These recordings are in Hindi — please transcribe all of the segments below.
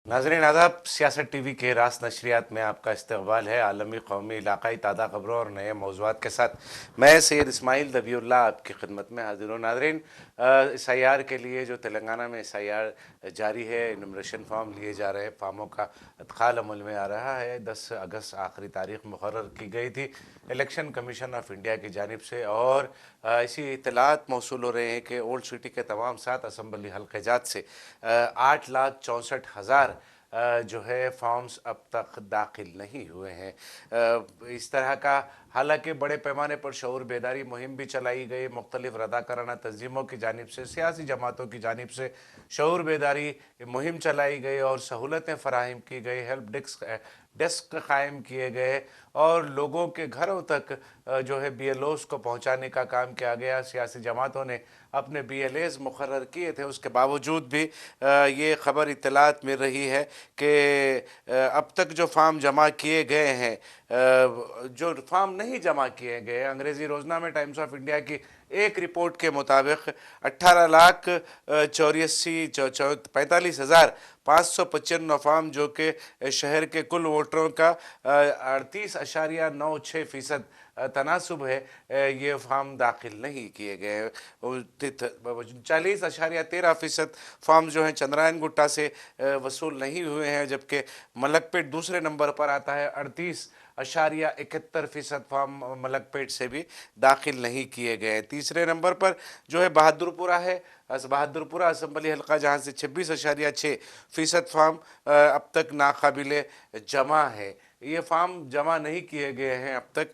नाज़रीन आदाब, सियासत टीवी के रास नशरियात में आपका इस्तकबाल है। आलमी, कौमी, इलाकाई ताज़ा खबरों और नए मौज़ूआत के साथ मैं सैयद इस्माइल दबीउल्लाह आपकी खिदमत में हाजिर हूँ। नाज़रीन, SIR के लिए जो तेलंगाना में SIR जारी है, इनुमरेशन फॉर्म लिए जा रहे हैं, फॉर्मों का अदखाल अमल में आ रहा है। 10 अगस्त आखिरी तारीख मुकर्रर की गई थी इलेक्शन कमीशन ऑफ इंडिया की जानिब से, और ऐसी इतलात मौसूल हो रहे हैं कि ओल्ड सिटी के तमाम 7 असम्बली हल्क़ाजात से 8,64,000 जो है फॉर्म्स अब तक दाखिल नहीं हुए हैं। इस तरह का हालांकि बड़े पैमाने पर शऊर बेदारी मुहिम भी चलाई गई, मुख्तलिफ रदाकाराना तंजीमों की जानिब से, सियासी जमातों की जानिब से शऊर बेदारी मुहिम चलाई गई और सहूलतें फ़राहम की गई, हेल्प डेस्क कायम किए गए और लोगों के घरों तक जो है BLOs को पहुंचाने का काम किया गया। सियासी जमातों ने अपने BLAs मुकर्रर किए थे, उसके बावजूद भी ये ख़बर इत्तलात मिल रही है कि अब तक जो फार्म जमा किए गए हैं, जो फार्म नहीं जमा किए गए, अंग्रेज़ी रोज़नामे टाइम्स ऑफ इंडिया की एक रिपोर्ट के मुताबिक 18,45,555 फार्म, जो कि शहर के कुल वोटरों का 38.96% तनासुब है, ये फार्म दाखिल नहीं किए गए। 40.13% फार्म जो हैं चंद्रायन गुट्टा से वसूल नहीं हुए हैं, जबकि मलकपेट दूसरे नंबर पर आता है। 38.71% फार्म मलकपेट से भी दाखिल नहीं किए गए। तीसरे नंबर पर जो है बहादुरपुरा है, बहादुरपुरा असम्बली हल्का, जहाँ से 26.6% फार्म अब तक नाकाबिले जमा है। ये फार्म जमा नहीं किए गए हैं अब तक।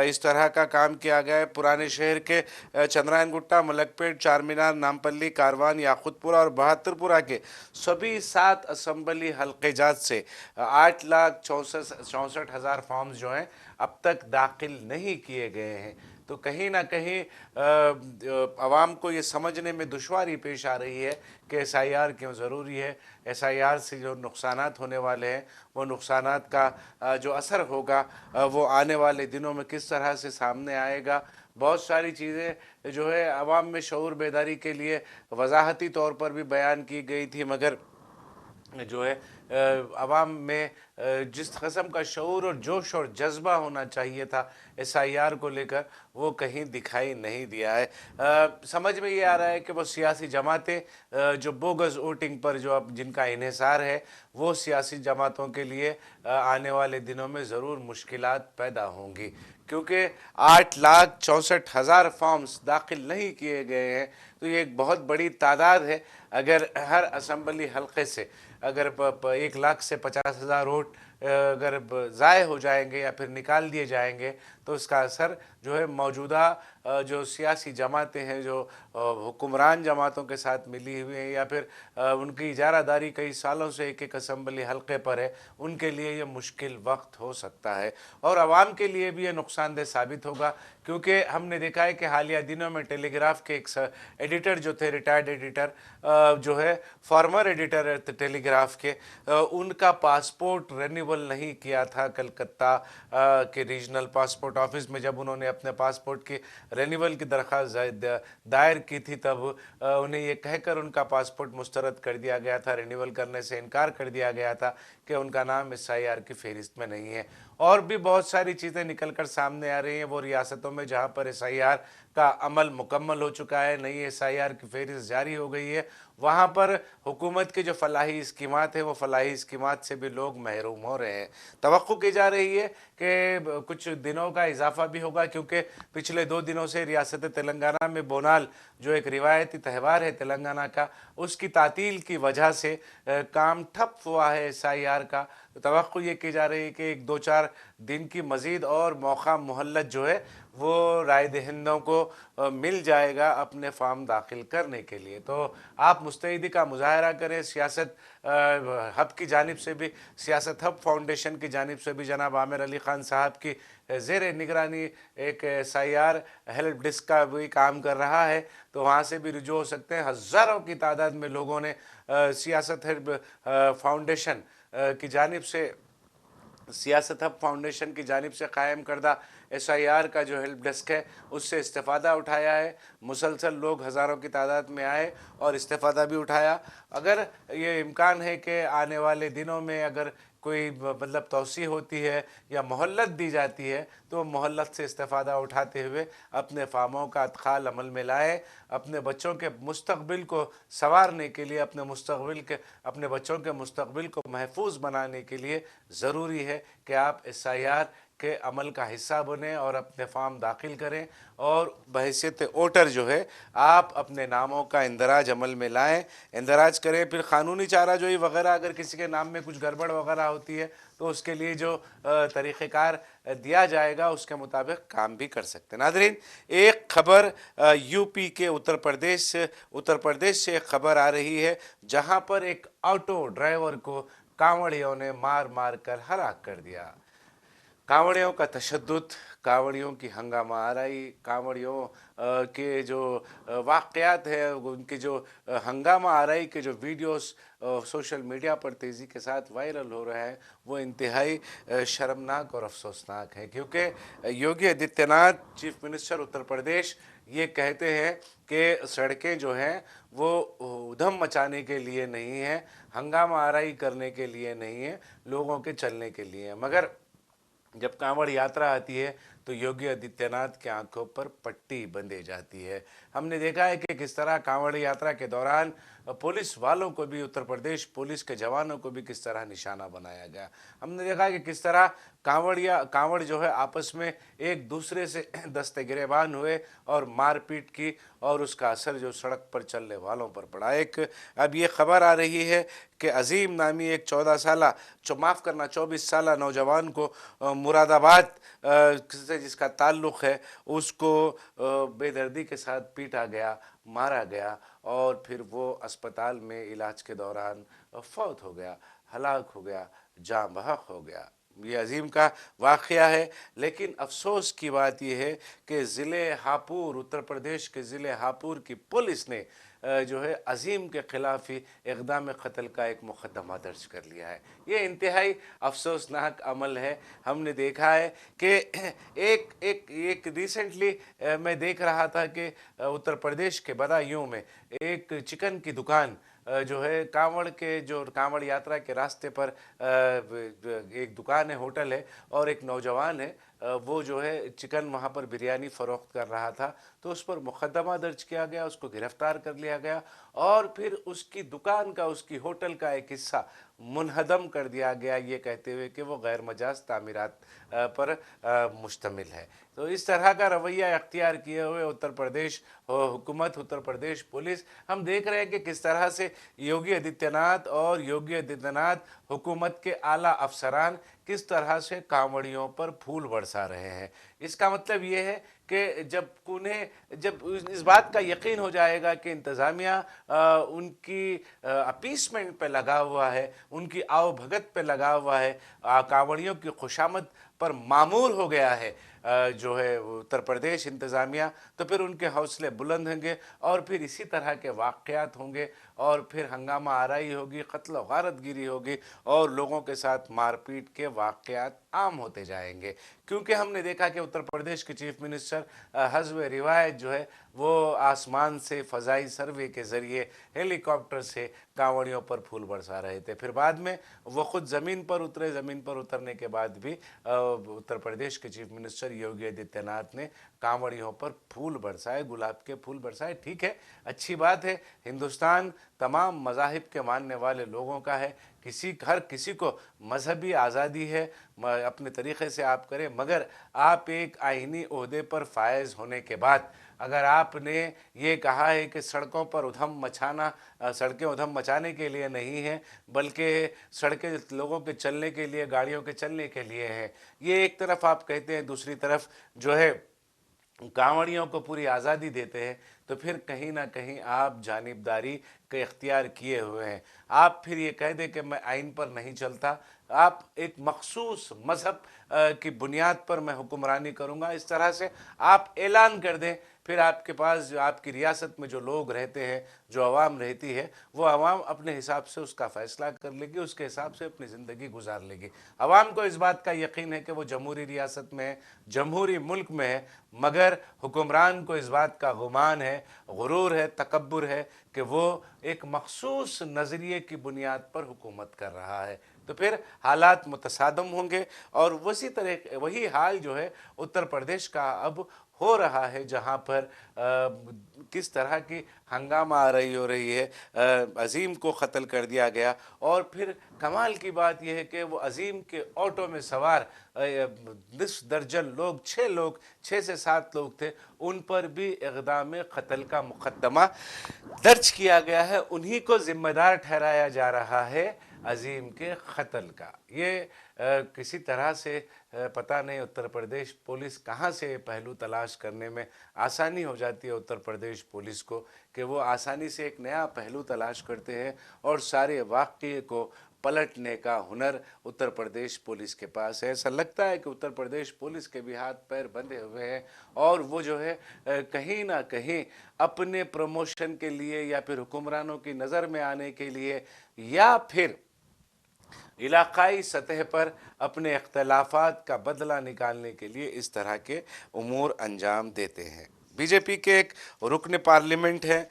इस तरह का काम किया गया है। पुराने शहर के चंद्रायन गुट्टा, मलकपेट, चार मीनार, नामपल्ली, कारवान, याकुतपुरा और बहादुरपुरा के सभी 7 असम्बली हल्क़ाजात से 8,64,000 फॉर्म्स जो हैं अब तक दाखिल नहीं किए गए हैं। तो कहीं ना कहीं आवाम को ये समझने में दुश्वारी पेश आ रही है कि SIR क्यों ज़रूरी है। SIR से जो नुकसानात होने वाले हैं, वो नुकसानात का जो असर होगा वो आने वाले दिनों में किस तरह से सामने आएगा। बहुत सारी चीज़ें जो है आवाम में शऊर बेदारी के लिए वजाहती तौर पर भी बयान की गई थी, मगर जो है आवाम में जिस कस्म का शऊर और जोश और जज्बा होना चाहिए था SIR को लेकर, वो कहीं दिखाई नहीं दिया है। समझ में ये आ रहा है कि वो सियासी जमातें जो बोगस वोटिंग पर जो अब जिनका इन्हिसार है, वो सियासी जमातों के लिए आने वाले दिनों में ज़रूर मुश्किलात पैदा होंगी, क्योंकि 8,64,000 फॉर्म्स दाखिल नहीं किए गए हैं। तो ये एक बहुत बड़ी तादाद है। अगर हर असम्बली हल्के से अगर 1 लाख से 50,000 वोट अगर ज़ाय हो जाएंगे या फिर निकाल दिए जाएंगे, तो इसका असर जो है मौजूदा जो सियासी जमातें हैं, जो हुक्मरान जमातों के साथ मिली हुई हैं या फिर उनकी इजारादारी कई सालों से एक एक असम्बली हल्के पर है, उनके लिए ये मुश्किल वक्त हो सकता है और आवाम के लिए भी ये नुकसानदेह साबित होगा। क्योंकि हमने देखा है कि हालिया दिनों में टेलीग्राफ के एक एडिटर जो थे, रिटायर्ड एडिटर जो है, फॉर्मर एडिटर टेलीग्राफ के, उनका पासपोर्ट रेन्यूअल नहीं किया था कलकत्ता के रीजनल पासपोर्ट ऑफिस में। जब उन्होंने अपने पासपोर्ट की रेन्यूअल की दरख्वास्त दायर की थी, तब उन्हें ये कहकर उनका पासपोर्ट मुस्तरद कर दिया गया था, रिन्यूअल करने से इनकार कर दिया गया था कि उनका नाम SIR की फहरिस्त में नहीं है। और भी बहुत सारी चीज़ें निकल कर सामने आ रही हैं वो रियासतों में जहाँ पर SIR का अमल मुकम्मल हो चुका है, नई SIR की फहरिस्त जारी हो गई है, वहाँ पर हुकूमत की जो फलाही स्कीमात है, वो फलाही स्कीमात से भी लोग महरूम हो रहे हैं। तवक्को की जा रही है कि कुछ दिनों का इजाफा भी होगा, क्योंकि पिछले 2 दिनों से रियासत तेलंगाना में बोनाल, जो एक रिवायती त्यौहार है तेलंगाना का, उसकी तातील की वजह से काम ठप हुआ है SIR का। तो तवक्को ये की जा रही है कि 1-2-4 दिन की मज़ीद और मौका मोहल्लत जो है वो राय दहिंदों को मिल जाएगा अपने फार्म दाखिल करने के लिए। तो आप मुस्तैदी का मुजाहरा करें। सियासत हब की जानिब से भी, सियासत हब फाउंडेशन की जानिब से भी जनाब आमिर अली ख़ान साहब की ज़ेर निगरानी एक SIR हेल्प डेस्क का भी काम कर रहा है, तो वहाँ से भी रुजू हो सकते हैं। हज़ारों की तादाद में लोगों ने सियासत हब फाउंडेशन की जानिब से, सियासत हब फाउंडेशन की जानिब से कायम करदा SIR का जो हेल्प डेस्क है उससे इस्तेफ़ादा उठाया है। मुसलसल लोग हज़ारों की तादाद में आए और इस्तेफ़ादा भी उठाया। अगर ये इम्कान है कि आने वाले दिनों में अगर कोई मतलब तोसी होती है या मोहल्लत दी जाती है तो मोहल्लत से इस्तेफ़ादा उठाते हुए अपने फार्मों का अदखाल अमल में लाए। अपने बच्चों के मुस्तक़बिल को संवारने के लिए, अपने बच्चों के मुस्तक़बिल को महफूज बनाने के लिए ज़रूरी है कि आप SIR के अमल का हिस्सा बने और अपने फार्म दाखिल करें और बहैसियत वोटर जो है आप अपने नामों का इंदराज अमल में लाएं, इंदराज करें। फिर क़ानूनी चाराजोई वगैरह अगर किसी के नाम में कुछ गड़बड़ वगैरह होती है तो उसके लिए जो तरीक़ेकार दिया जाएगा उसके मुताबिक काम भी कर सकते हैं। नाज़रीन, एक खबर यूपी के उत्तर प्रदेश से एक खबर आ रही है जहां पर एक ऑटो ड्राइवर को कांवड़ियों ने मार मार कर हलाक कर दिया। कांवड़ियों का तशद्दुद, कांवड़ियों की हंगामा आराई, कांवड़ियों के जो वाक़यात है, उनके जो हंगामा आराई के जो वीडियोस सोशल मीडिया पर तेज़ी के साथ वायरल हो रहे हैं वो इंतहाई शर्मनाक और अफसोसनाक है। क्योंकि योगी आदित्यनाथ, चीफ मिनिस्टर उत्तर प्रदेश, ये कहते हैं कि सड़कें जो हैं वो उधम मचाने के लिए नहीं हैं, हंगामा आराई करने के लिए नहीं है, लोगों के चलने के लिए। मगर जब कांवड़ यात्रा आती है तो योगी आदित्यनाथ की आंखों पर पट्टी बंधी जाती है। हमने देखा है कि किस तरह कांवड़ यात्रा के दौरान पुलिस वालों को भी, उत्तर प्रदेश पुलिस के जवानों को भी किस तरह निशाना बनाया गया। हमने देखा कि किस तरह कांवड़ जो है आपस में एक दूसरे से दस्ते गिरेबान हुए और मारपीट की और उसका असर जो सड़क पर चलने वालों पर पड़ा। अब ये खबर आ रही है कि अजीम नामी एक 24 साल नौजवान को मुरादाबाद से जिसका ताल्लुक़ है उसको बेदर्दी के साथ पीटा गया, मारा गया और फिर वो अस्पताल में इलाज के दौरान फौत हो गया, हलाक हो गया, जाँ बहक हो गया। ये अजीम का वाक़या है। लेकिन अफसोस की बात यह है कि ज़िले हापुड़, उत्तर प्रदेश के ज़िले हापुड़ की पुलिस ने जो है अजीम के ख़िलाफ़ ही इक़दाम क़त्ल का एक मुक़दमा दर्ज कर लिया है। ये इंतहाई अफसोसनाक अमल है। हमने देखा है कि एक रिसेंटली मैं देख रहा था कि उत्तर प्रदेश के बदायूं में एक चिकन की दुकान जो है कांवड़ यात्रा के रास्ते पर एक दुकान है, होटल है और एक नौजवान है, वो जो है चिकन वहाँ पर बिरयानी फ़रोख्त कर रहा था तो उस पर मुक़दमा दर्ज किया गया, उसको गिरफ़्तार कर लिया गया और फिर उसकी दुकान का, उसकी होटल का एक हिस्सा मुनहदम कर दिया गया, ये कहते हुए कि वो गैर मजाज तामीरात पर मुश्तमिल है। तो इस तरह का रवैया अख्तियार किए हुए उत्तर प्रदेश हुकूमत, उत्तर प्रदेश पुलिस, हम देख रहे हैं कि किस तरह से योगी आदित्यनाथ हुकूमत के आला अफसरान किस तरह से कांवड़ियों पर फूल बरसा रहे हैं। इसका मतलब ये है कि जब इस बात का यकीन हो जाएगा कि इंतज़ामिया उनकी अपीसमेंट पे लगा हुआ है, उनकी आवभगत पे लगा हुआ है, कांवड़ियों की खुशामद पर मामूर हो गया है जो है उत्तर प्रदेश इंतज़ामिया, तो फिर उनके हौसले बुलंद होंगे और फिर इसी तरह के वाक़यात होंगे और फिर हंगामा आराई होगी, कत्ल गारतगिरी होगी और लोगों के साथ मारपीट के वाक़यात आम होते जाएंगे। क्योंकि हमने देखा कि उत्तर प्रदेश के चीफ मिनिस्टर हस्ब रिवायत जो है वो आसमान से फ़ज़ाई सर्वे के ज़रिए हेलीकॉप्टर से कांवड़ियों पर फूल बरसा रहे थे। फिर बाद में वो ख़ुद ज़मीन पर उतरे। ज़मीन पर उतरने के बाद भी उत्तर प्रदेश के चीफ मिनिस्टर योगी आदित्यनाथ ने कांवड़ियों पर फूल बरसाए, गुलाब के फूल बरसाए। ठीक है, अच्छी बात है। हिंदुस्तान तमाम मज़ाहिब के मानने वाले लोगों का है, हर किसी को मजहबी आज़ादी है, अपने तरीक़े से आप करें। मगर आप एक आइनी ओहदे पर फायज़ होने के बाद अगर आपने ये कहा है कि सड़कें उधम मचाने के लिए नहीं हैं बल्कि सड़कें लोगों के चलने के लिए, गाड़ियों के चलने के लिए हैं, ये एक तरफ आप कहते हैं, दूसरी तरफ जो है कांवड़ियों को पूरी आज़ादी देते हैं, तो फिर कहीं ना कहीं आप जानिबदारी के इख्तियार किए हुए हैं। आप फिर ये कह दें कि मैं आइन पर नहीं चलता, आप एक मखसूस मज़हब की बुनियाद पर मैं हुक्मरानी करूँगा, इस तरह से आप ऐलान कर दें फिर आपके पास जो आपकी रियासत में जो लोग रहते हैं, जो आवाम रहती है, वो आवाम अपने हिसाब से उसका फ़ैसला कर लेगी, उसके हिसाब से अपनी ज़िंदगी गुजार लेगी। आवाम को इस बात का यकीन है कि वो जमहूरी रियासत में है, जमहूरी मुल्क में है, मगर हुक्मरान को इस बात का गुमान है, गुरूर है, तकब्बुर है कि वो एक मखसूस नज़रिए की बुनियाद पर हुकूमत कर रहा है। तो फिर हालात मुतसादम होंगे और उसी तरह वही हाल जो है उत्तर प्रदेश का अब हो रहा है, जहाँ पर किस तरह की हंगामा आ रही हो रही है। अजीम को क़त्ल कर दिया गया और फिर कमाल की बात यह है कि वो अजीम के ऑटो में सवार 10 दर्जन लोग, 6 लोग, 6 से 7 लोग थे, उन पर भी इक़दाम क़त्ल का मुकदमा दर्ज किया गया है। उन्हीं को जिम्मेदार ठहराया जा रहा है अजीम के क़त्ल का। ये किसी तरह से पता नहीं उत्तर प्रदेश पुलिस कहाँ से पहलू तलाश करने में आसानी हो जाती है उत्तर प्रदेश पुलिस को, कि वो आसानी से एक नया पहलू तलाश करते हैं और सारे वाक़ये को पलटने का हुनर उत्तर प्रदेश पुलिस के पास है। ऐसा लगता है कि उत्तर प्रदेश पुलिस के भी हाथ पैर बंधे हुए हैं और वो जो है कहीं ना कहीं अपने प्रमोशन के लिए या फिर हुक्मरानों की नज़र में आने के लिए या फिर इलाकाई सतह पर अपने इख्तलाफात का बदला निकालने के लिए इस तरह के उमूर अंजाम देते हैं। बीजेपी के एक रुकन पार्लियामेंट है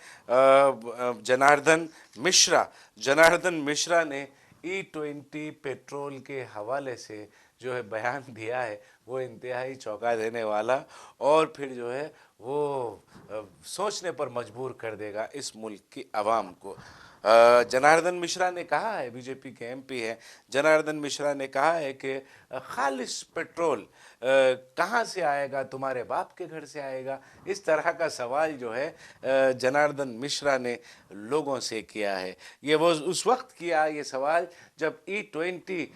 जनार्दन मिश्रा ने E20 पेट्रोल के हवाले से जो है बयान दिया है, वो इंतहाई चौंका देने वाला और फिर जो है वो सोचने पर मजबूर कर देगा इस मुल्क की आवाम को। जनार्दन मिश्रा ने कहा है, बीजेपी के एमपी हैं, जनार्दन मिश्रा ने कहा है कि खालिश पेट्रोल कहाँ से आएगा, तुम्हारे बाप के घर से आएगा। इस तरह का सवाल जो है जनार्दन मिश्रा ने लोगों से किया है। ये वो उस वक्त किया ये सवाल जब E20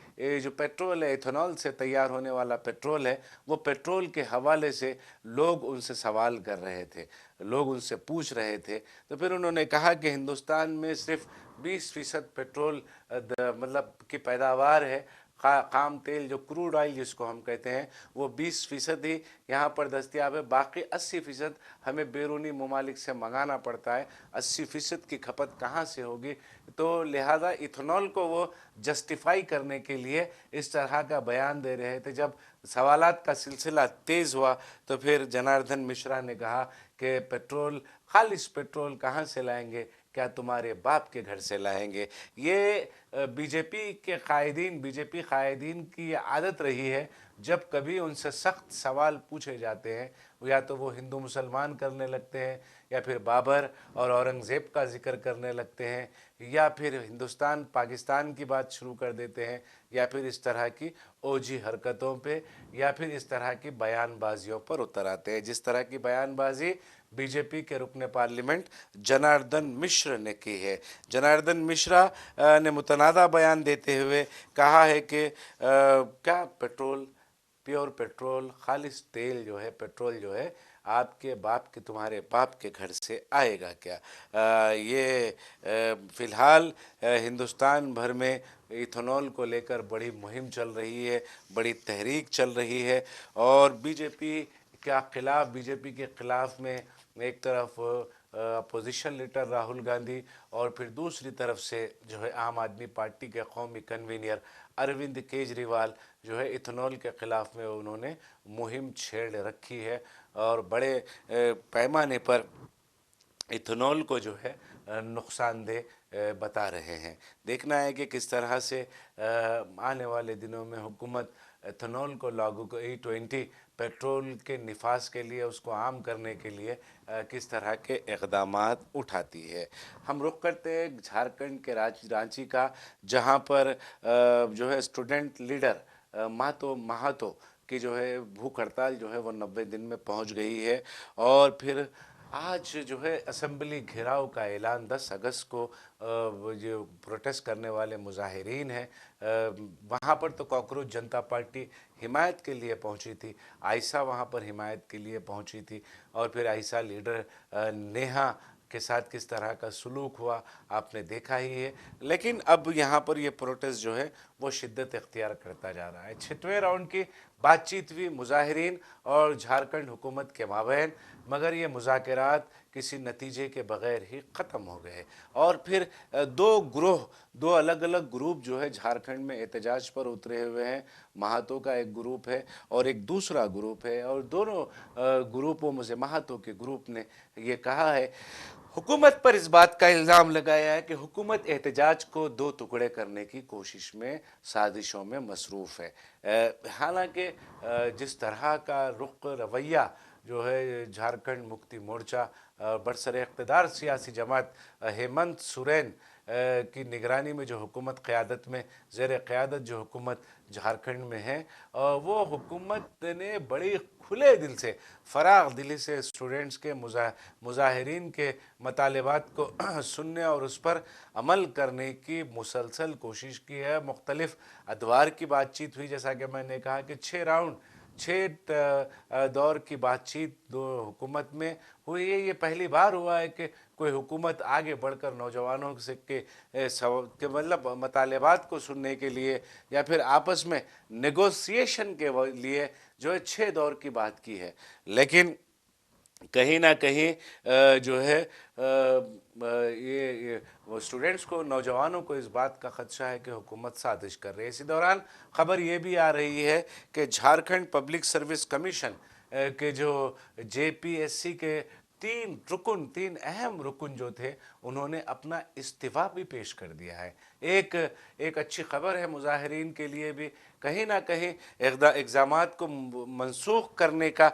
जो पेट्रोल है, इथेनॉल से तैयार होने वाला पेट्रोल है, वो पेट्रोल के हवाले से लोग उनसे सवाल कर रहे थे, लोग उनसे पूछ रहे थे। तो फिर उन्होंने कहा कि हिंदुस्तान में सिर्फ 20% पेट्रोल मतलब की पैदावार है, खाम तेल जो क्रूड ऑयल जिसको हम कहते हैं, वो 20% ही यहाँ पर दस्तियाब है, बाकी 80% हमें बैरूनी ममालिक से मंगाना पड़ता है। 80% की खपत कहाँ से होगी? तो लिहाजा इथेनॉल को वो जस्टिफाई करने के लिए इस तरह का बयान दे रहे थे। जब सवालात का सिलसिला तेज़ हुआ तो फिर जनार्दन मिश्रा ने कहा कि पेट्रोल, खालिश पेट्रोल कहाँ से लाएंगे, क्या तुम्हारे बाप के घर से लाएंगे? ये बीजेपी कायदीन की आदत रही है, जब कभी उनसे सख्त सवाल पूछे जाते हैं या तो वो हिंदू मुसलमान करने लगते हैं, या फिर बाबर और औरंगज़ेब का जिक्र करने लगते हैं, या फिर हिंदुस्तान पाकिस्तान की बात शुरू कर देते हैं, या फिर इस तरह की ओजी हरकतों पे या फिर इस तरह की बयानबाजियों पर उतर आते हैं, जिस तरह की बयानबाजी बीजेपी के रुकन पार्लियामेंट जनार्दन मिश्र ने की है। जनार्दन मिश्रा ने मुतनादा बयान देते हुए कहा है कि क्या पेट्रोल, प्योर पेट्रोल, खालिश तेल जो है, पेट्रोल जो है, आपके बाप के, तुम्हारे बाप के घर से आएगा क्या? ये फ़िलहाल हिंदुस्तान भर में इथेनॉल को लेकर बड़ी मुहिम चल रही है, बड़ी तहरीक चल रही है और बीजेपी के ख़िलाफ़ में एक तरफ अपोजिशन लीडर राहुल गांधी और फिर दूसरी तरफ से जो है आम आदमी पार्टी के कौमी कन्वीनर अरविंद केजरीवाल जो है इथेनॉल के ख़िलाफ़ में उन्होंने मुहिम छेड़ रखी है और बड़े पैमाने पर इथेनॉल को जो है नुकसानदेह बता रहे हैं। देखना है कि किस तरह से आने वाले दिनों में हुकूमत इथेनॉल को लागू कर E20 पेट्रोल के निफाज के लिए, उसको आम करने के लिए किस तरह के इक़दामात उठाती है। हम रुख करते हैं झारखंड के रांची का, जहां पर जो है स्टूडेंट लीडर महातो की जो है भूख हड़ताल जो है वो 90 दिन में पहुंच गई है और फिर आज जो है असेंबली घेराव का ऐलान 10 अगस्त को जो प्रोटेस्ट करने वाले मुजाहिरीन हैं वहाँ पर तो कॉकरोच जनता पार्टी हिमायत के लिए पहुँची थी, आयशा वहाँ पर हिमायत के लिए पहुँची थी और फिर आयशा लीडर नेहा के साथ किस तरह का सलूक हुआ आपने देखा ही है। लेकिन अब यहाँ पर ये प्रोटेस्ट जो है वो शिद्दत इख्तियार करता जा रहा है। 6वें राउंड की बातचीत हुई मुजाहिरीन और झारखंड हुकूमत के माबैन, मगर ये मुज़ाकरात किसी नतीजे के बग़ैर ही ख़त्म हो गए। और फिर दो अलग अलग ग्रुप जो है झारखंड में एहतजाज पर उतरे हुए हैं। महातो का एक ग्रुप है और एक दूसरा ग्रुप है, और दोनों ग्रुपों में से महातो के ग्रुप ने ये कहा है, हुकूमत पर इस बात का इल्ज़ाम लगाया है कि हुकूमत एहतजाज को दो टुकड़े करने की कोशिश में, साजिशों में मसरूफ़ है। हालांकि जिस तरह का रुख रवैया जो है झारखंड मुक्ति मोर्चा बरसर इक़्तिदार सियासी जमात हेमंत सोरेन की निगरानी में जो हुकूमत क़यादत में ज़ेर क़यादत जो हुकूमत झारखंड में है, वो हुकूमत ने बड़ी खुले दिल से, फ़राग़ दिली से स्टूडेंट्स के मुजाहिरीन के मतालिबात को सुनने और उस पर अमल करने की मुसलसल कोशिश की है। मुख्तलिफ़ अदवार की बातचीत हुई, जैसा कि मैंने कहा कि 6 दौर की बातचीत दो हुकूमत में हुई है। ये पहली बार हुआ है कि कोई हुकूमत आगे बढ़कर नौजवानों से के मतलब मतालिबात को सुनने के लिए या फिर आपस में नेगोशिएशन के लिए जो है 6 दौर की बात की है। लेकिन कहीं ना कहीं जो है ये वो स्टूडेंट्स को, नौजवानों को इस बात का खदशा है कि हुकूमत साजिश कर रही है। इसी दौरान खबर ये भी आ रही है कि झारखंड पब्लिक सर्विस कमीशन के जो JPSC के तीन अहम रुकन जो थे, उन्होंने अपना इस्तीफ़ा भी पेश कर दिया है। एक अच्छी खबर है मुजाहिरीन के लिए भी। कहीं ना कहीं इक़दामात को मनसूख करने का,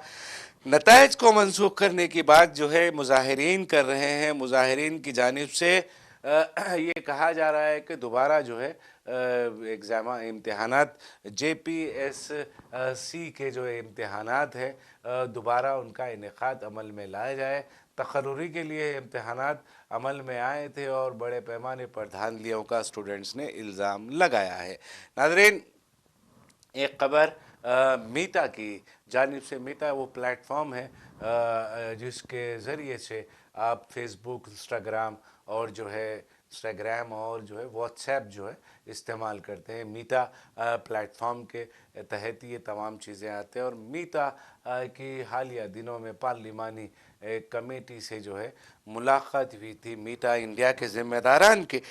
नताइज को मनसूख करने की बात जो है मुजाहिरीन कर रहे हैं। मुजाहिरीन की जानिब से ये कहा जा रहा है कि दोबारा जो है इम्तहानात JPSC के जो इम्तहानात है दोबारा उनका इनेकाद अमल में लाया जाए। तकर्रुरी के लिए इम्तहानात अमल में आए थे और बड़े पैमाने पर धांधलियों का स्टूडेंट्स ने इल्ज़ाम लगाया है। नाज़रीन, एक खबर मीटा की जानिब से। मीटा वो प्लेटफॉर्म है जिसके ज़रिए से आप फेसबुक, इंस्टाग्राम और जो है व्हाट्सएप जो है इस्तेमाल करते हैं। मीटा प्लेटफॉर्म के तहत ये तमाम चीज़ें आते हैं। और मीटा की हालिया दिनों में पार्लिमानी कमेटी से जो है मुलाकात हुई थी मीटा इंडिया के ज़िम्मेदारान की।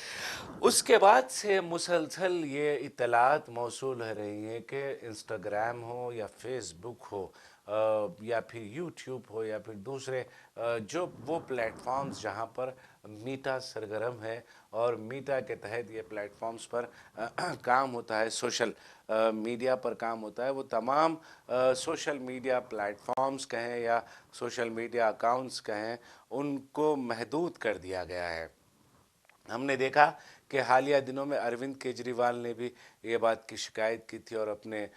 उसके बाद से मुसलसल ये इत्तलात मौसूल हो रही हैं कि इंस्टाग्राम हो या फेसबुक हो या फिर यूट्यूब हो या फिर दूसरे जो वो प्लेटफॉर्म्स जहाँ पर मीटा सरगर्म है और मीटा के तहत ये प्लेटफॉर्म्स पर काम होता है, सोशल मीडिया पर काम होता है, वो तमाम सोशल मीडिया प्लेटफॉर्म्स कहें या सोशल मीडिया अकाउंट्स कहें, उनको महदूद कर दिया गया है। हमने देखा कि हालिया दिनों में अरविंद केजरीवाल ने भी ये बात की शिकायत की थी और अपने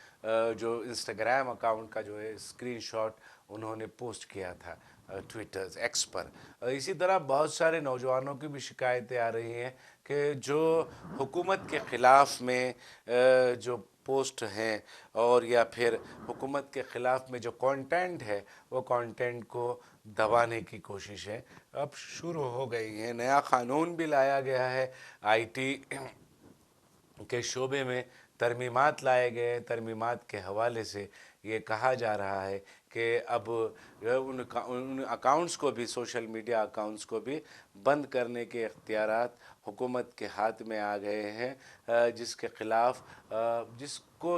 जो इंस्टाग्राम अकाउंट का जो है स्क्रीनशॉट उन्होंने पोस्ट किया था ट्विटर एक्स पर। इसी तरह बहुत सारे नौजवानों की भी शिकायतें आ रही हैं कि जो हुकूमत के ख़िलाफ़ में जो पोस्ट हैं और या फिर हुकूमत के ख़िलाफ़ में जो कंटेंट है, वो कंटेंट को दबाने की कोशिशें अब शुरू हो गई हैं। नया क़ानून भी लाया गया है, IT के शोबे में तरमीमात लाए गए हैं। तरमीमात के हवाले से ये कहा जा रहा है कि अब उन अकाउंट्स को भी, सोशल मीडिया अकाउंट्स को भी बंद करने के इख्तियारात हुकूमत के हाथ में आ गए हैं, जिसके ख़िलाफ़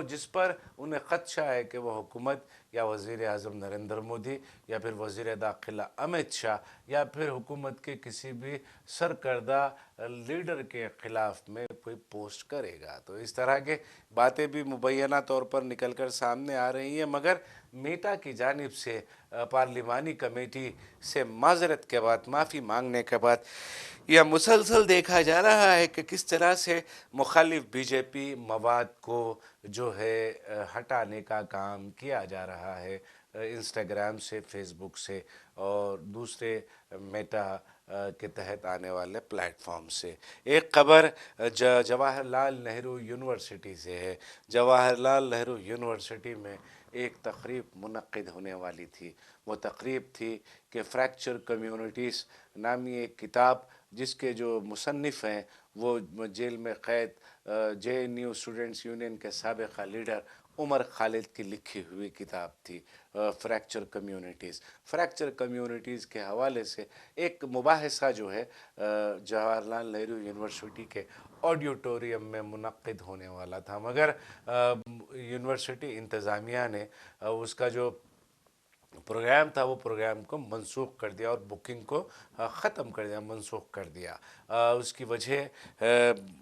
जिस पर उन्हें ख़दशा है कि वह हुकूमत या वज़ीर आज़म नरेंद्र मोदी या फिर वज़ीर दाखिला अमित शाह या फिर हुकूमत के किसी भी सरकर्दा लीडर के ख़िलाफ़ में कोई पोस्ट करेगा। तो इस तरह के बातें भी मुबैना तौर पर निकल कर सामने आ रही हैं। मगर मीटा की जानिब से पार्लिमानी कमेटी से माज़रत के बाद, माफ़ी मांगने के बाद, यह मुसलसल देखा जा रहा है कि किस तरह से मुखालिफ BJP मवाद को जो है हटाने का काम किया जा रहा है इंस्टाग्राम से, फेसबुक से और दूसरे मेटा के तहत आने वाले प्लेटफॉर्म से। एक खबर जवाहरलाल नेहरू यूनिवर्सिटी से है। जवाहरलाल नेहरू यूनिवर्सिटी में एक तकरीब मुनक्किद होने वाली थी। वो तकरीब थी कि फ्रैक्चर कम्युनिटीज़ नामी एक किताब, जिसके जो मुसन्निफ़ हैं वो जेल में क़ैद JNU स्टूडेंट्स यूनियन के साबिक़ा लीडर उमर खालिद की लिखी हुई किताब थी फ्रैक्चर कम्युनिटीज़। फ्रैक्चर कम्युनिटीज़ के हवाले से एक मुबाहिसा जो है जवाहरलाल नेहरू यूनिवर्सिटी के ऑडिटोरियम में मुनक्किद होने वाला था, मगर यूनिवर्सिटी इंतज़ामिया ने उसका जो प्रोग्राम था वो प्रोग्राम को मंसूख कर दिया और बुकिंग को ख़त्म कर दिया, मंसूख कर दिया। उसकी वजह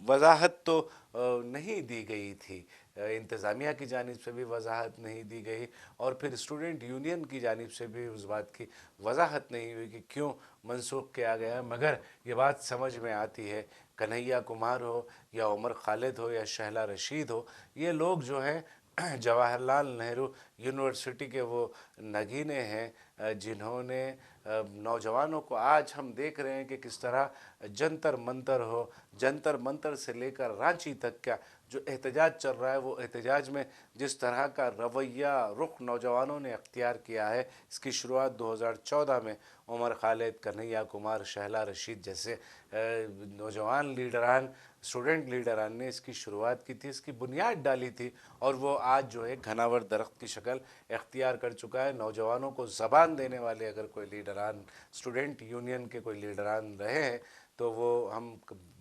वजाहत तो नहीं दी गई थी, इंतज़ामिया की जानिब से भी वजाहत नहीं दी गई और फिर स्टूडेंट यूनियन की जानिब से भी उस बात की वजाहत नहीं हुई कि क्यों मंसूख किया गया। मगर ये बात समझ में आती है, कन्हैया कुमार हो या उमर खालिद हो या शहला रशीद हो, ये लोग जो हैं जवाहरलाल नेहरू यूनिवर्सिटी के वो नगीने हैं जिन्होंने नौजवानों को, आज हम देख रहे हैं कि किस तरह जंतर मंतर हो, जंतर मंतर से लेकर रांची तक का जो एहतजाज चल रहा है, वो एहतजाज में जिस तरह का रवैया रुख नौजवानों ने अख्तियार किया है, इसकी शुरुआत 2014 में उमर खालिद, कन्हैया कुमार, शहला रशीद जैसे नौजवान लीडरान, स्टूडेंट लीडरान ने इसकी शुरुआत की थी, इसकी बुनियाद डाली थी और वो आज जो है घनावर दरख्त की शक्ल इख्तियार कर चुका है। नौजवानों को ज़बान देने वाले अगर कोई लीडरान, स्टूडेंट यूनियन के कोई लीडरान रहे हैं तो वो हम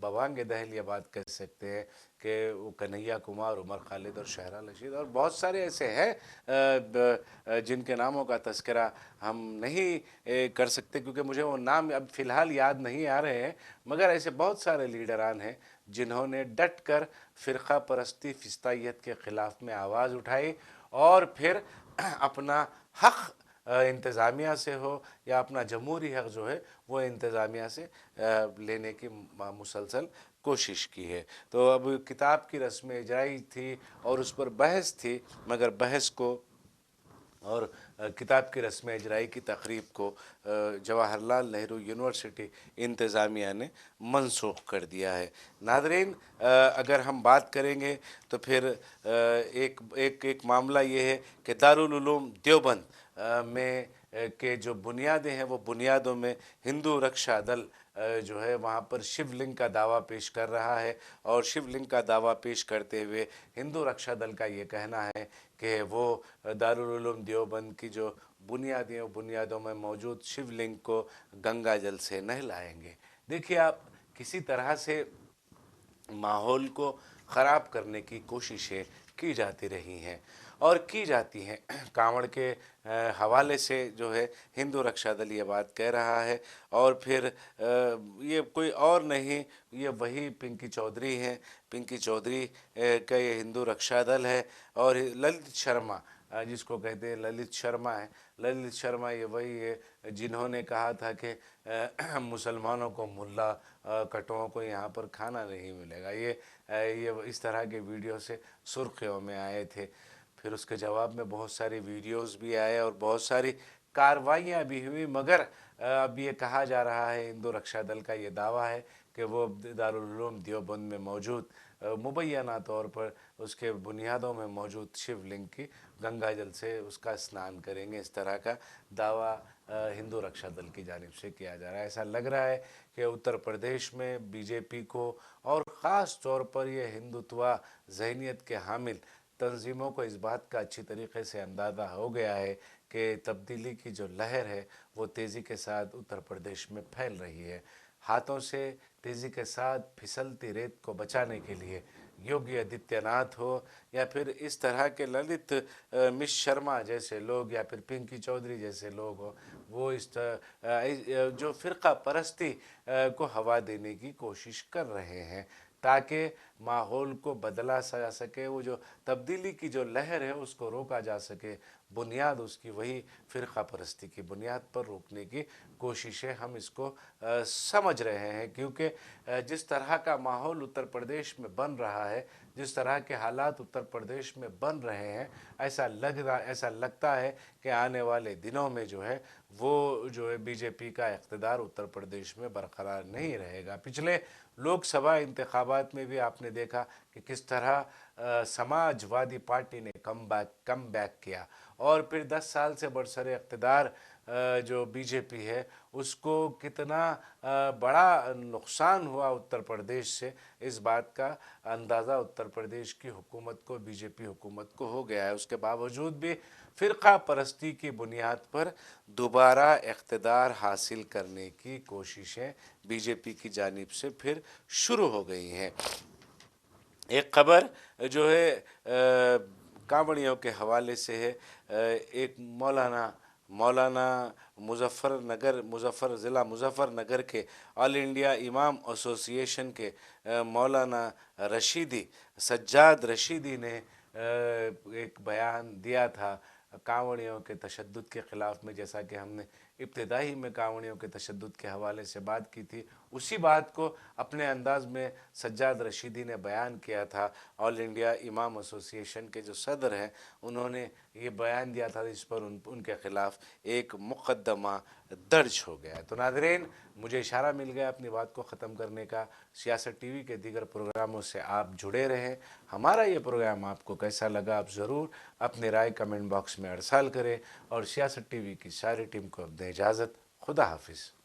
बवांग दहल ये बात कह सकते हैं कि वो कन्हैया कुमार, उमर खालिद और शहला रशीद और बहुत सारे ऐसे हैं जिनके नामों का तस्करा हम नहीं कर सकते क्योंकि मुझे वो नाम अब फ़िलहाल याद नहीं आ रहे हैं, मगर ऐसे बहुत सारे लीडरान हैं जिन्होंने डट कर फ़िरका परस्ती, फिस्तायत के ख़िलाफ़ में आवाज़ उठाई और फिर अपना हक़ इंतज़ामिया से हो या अपना जमहूरी हक़ जो है वो इंतज़ामिया से लेने की मुसलसल कोशिश की है। तो अब किताब की रस्म इजराई थी और उस पर बहस थी, मगर बहस को और किताब की रस्म इजराई की तकरीब को जवाहरलाल नेहरू यूनिवर्सिटी इंतज़ामिया ने मनसूख कर दिया है। नादरीन, अगर हम बात करेंगे तो फिर एक एक एक मामला ये है कि दारुल उलूम देवबंद में के जो बुनियादें हैं वो बुनियादों में हिंदू रक्षा दल जो है वहाँ पर शिवलिंग का दावा पेश कर रहा है और शिवलिंग का दावा पेश करते हुए हिंदू रक्षा दल का ये कहना है कि वो दारुल उलूम देवबंद की जो बुनियादों में मौजूद शिवलिंग को गंगा जल से नहलाएंगे। देखिए, आप किसी तरह से माहौल को ख़राब करने की कोशिशें की जाती रही हैं और की जाती हैं। कांवड़ के हवाले से जो है हिंदू रक्षा दल ये बात कह रहा है और फिर ये कोई और नहीं, ये वही पिंकी चौधरी हैं। पिंकी चौधरी का ये हिंदू रक्षा दल है और ललित शर्मा जिसको कहते हैं ललित शर्मा है। ललित शर्मा ये वही है जिन्होंने कहा था कि मुसलमानों को, मुल्ला कटुओं को यहाँ पर खाना नहीं मिलेगा। ये इस तरह के वीडियो से सुर्खियों में आए थे। फिर उसके जवाब में बहुत सारी वीडियोस भी आए और बहुत सारी कार्रवाइयाँ भी हुई, मगर अब ये कहा जा रहा है, हिंदू रक्षा दल का ये दावा है कि वो दारुल उलूम देवबंद में मौजूद मुबैना तौर पर उसके बुनियादों में मौजूद शिवलिंग की गंगा जल से उसका स्नान करेंगे। इस तरह का दावा हिंदू रक्षा दल की जानिब से किया जा रहा है। ऐसा लग रहा है कि उत्तर प्रदेश में बीजेपी को और ख़ास तौर पर ये हिंदुत्वा जहनीत के हामिल तंजीमों को इस बात का अच्छी तरीके से अंदाज़ा हो गया है कि तब्दीली की जो लहर है वो तेज़ी के साथ उत्तर प्रदेश में फैल रही है। हाथों से तेज़ी के साथ फिसलती रेत को बचाने के लिए योगी आदित्यनाथ हो या फिर इस तरह के ललित मिस शर्मा जैसे लोग या फिर पिंकी चौधरी जैसे लोग हो, वो जो फ़िरका परस्ती को हवा देने की कोशिश कर रहे हैं। ताकि माहौल को बदला जा सके, वो जो तब्दीली की जो लहर है उसको रोका जा सके। बुनियाद उसकी वही फ़िरका परस्ती की बुनियाद पर रोकने की कोशिशें हम इसको समझ रहे हैं, क्योंकि जिस तरह का माहौल उत्तर प्रदेश में बन रहा है, जिस तरह के हालात उत्तर प्रदेश में बन रहे हैं, ऐसा लगता है कि आने वाले दिनों में जो है वो जो है बीजेपी का इक़्तिदार उत्तर प्रदेश में बरकरार नहीं रहेगा। पिछले लोकसभा इंतखाबात में भी आपने देखा कि किस तरह समाजवादी पार्टी ने कम बैक किया, और फिर 10 साल से बरसरे इक़्तिदार जो बीजेपी है उसको कितना बड़ा नुकसान हुआ उत्तर प्रदेश से, इस बात का अंदाज़ा उत्तर प्रदेश की हुकूमत को, बीजेपी हुकूमत को हो गया है। उसके बावजूद भी फ़िरका परस्ती की बुनियाद पर दोबारा इक़्तिदार हासिल करने की कोशिशें बीजेपी की जानिब से फिर शुरू हो गई हैं। एक खबर जो है कांवड़ियों के हवाले से है। एक मौलाना ज़िला मुजफ्फरनगर के ऑल इंडिया इमाम एसोसिएशन के मौलाना सज्जाद रशीदी ने एक बयान दिया था कांवड़ियों के तशद्दुद के ख़िलाफ़ में। जैसा कि हमने इब्तिदाई में कांवड़ियों के तशद्दुद के हवाले से बात की थी, उसी बात को अपने अंदाज़ में सज्जाद रशीदी ने बयान किया था। ऑल इंडिया इमाम एसोसिएशन के जो सदर हैं उन्होंने ये बयान दिया था, इस पर उनके ख़िलाफ़ एक मुक़द्दमा दर्ज हो गया। तो नाज़रीन, मुझे इशारा मिल गया अपनी बात को ख़त्म करने का। सियासत टीवी के दीगर प्रोग्रामों से आप जुड़े रहें। हमारा ये प्रोग्राम आपको कैसा लगा, आप ज़रूर अपनी राय कमेंट बॉक्स में अरसाल करें, और सियासत टीवी की सारी टीम को अब दें इजाज़त। खुदा हाफिज़।